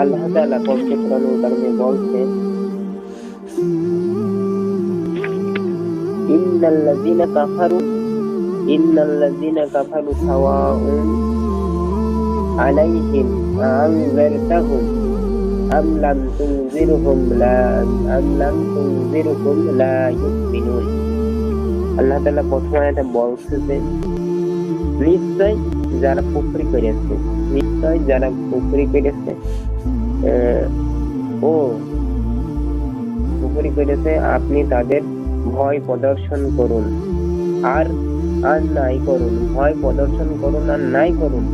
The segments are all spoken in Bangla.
আল্লাহ তাআলা পবিত্র কোরআনুল কারীমে বলছেন, ইন্নাল্লাযীনা কাফারু সাওয়াউন আলাইহিম আনযারতাহুম আম লাম তুনযিরহুম লা ইউমিনুন। আল্লাহ তাআলা প্রথম আয়াতে বলছেন, নিশ্চয় যারা কুফরি করেছে, আপনি তাদের ভয় প্রদর্শন করুন আর নাই করুন, ভয় প্রদর্শন করুন আর নাই করুন,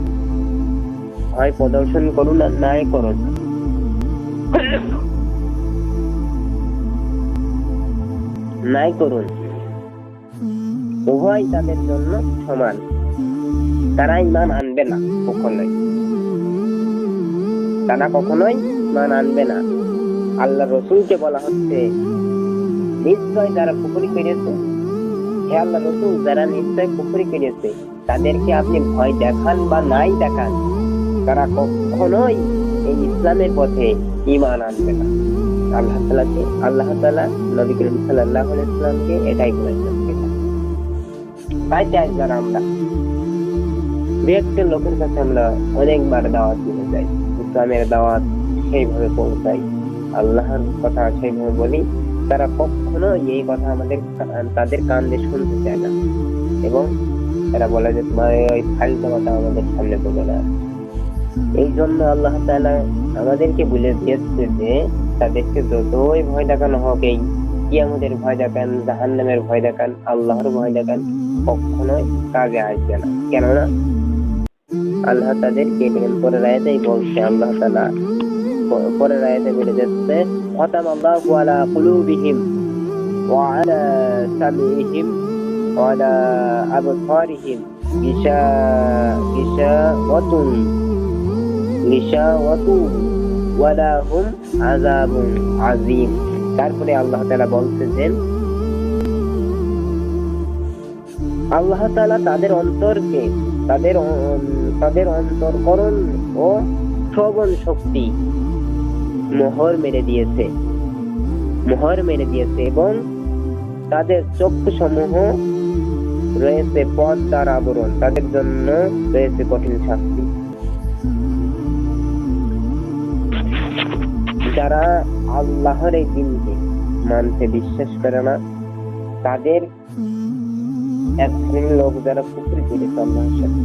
উভয় তাদের জন্য সমান। তারা ঈমান আনবে না, কখনোই ঈমান আনবে না। আল্লাহ রাসূলকে বলা হচ্ছে, নিশ্চয় যারা কুফরি করেছে, হে আল্লাহ রাসূল, যারা নিশ্চয় কুফরি করেছে তাদেরকে আপনি ভয় দেখান বা নাই দেখান, তারা কখনোই এই ইসলামের পথে ঈমান আনবে না। আল্লাহ তাআলা নবী করিম সাল্লাল্লাহু আলাইহি ওয়াসাল্লামকে এটাই বলেছেন। তাই যারা আমরা একটা লোকের কাছে আমরা অনেকবার দাওয়াত দিতে যাই, ইসলামের দাওয়াত সেইভাবে পৌঁছাই, আল্লাহর কথা সেইভাবে বলি, তারা কখনো এই কথা তাদের কান দিয়ে শুনতে চায় না, এবং তারা বলে যে তোমার ওই ফালতু কথা আমাদের সামনে বলে না। এই জন্য আল্লাহ তাআলা আমাদেরকে বলে দিয়েছে যে তাদেরকে যতই ভয় দেখানো হোক, এই কিয়ামতের ভয় দেখান, জাহান্নামের ভয় দেখান, আল্লাহর ভয় দেখান, কখনোই কাজে আসবে না। কেননা আল্লাহ তাদেরকে পরের আয়াতেই বলছে, আল্লাহ তাআলা পরের আয়াতে বলে যাচ্ছে, খাতামাল্লাহু আলা কুলুবিহিম ওয়া আলা সামিহিম ওয়া আলা আবসারিহিম গিশাওয়াতুন ওয়া লাহুম আযাবুন আযীম। তারপরে আল্লাহ তাআলা বলছেন, আল্লাহ তাআলা তাদের অন্তরকে, তাদের অন্তরকরণ ও শ্রবণ শক্তি মোহর মেরে দিয়েছে এবং তাদের চক্ষু সমূহ রয়েছে পর্দার আবরণ, তাদের জন্য রয়েছে কঠিন শাস্তি। যারা আল্লাহর এই দিনকে মানতে বিশ্বাস করে না, তাদের এক শ্রেণীর লোক যারা কুফরি করেছে আল্লাহর সাথে,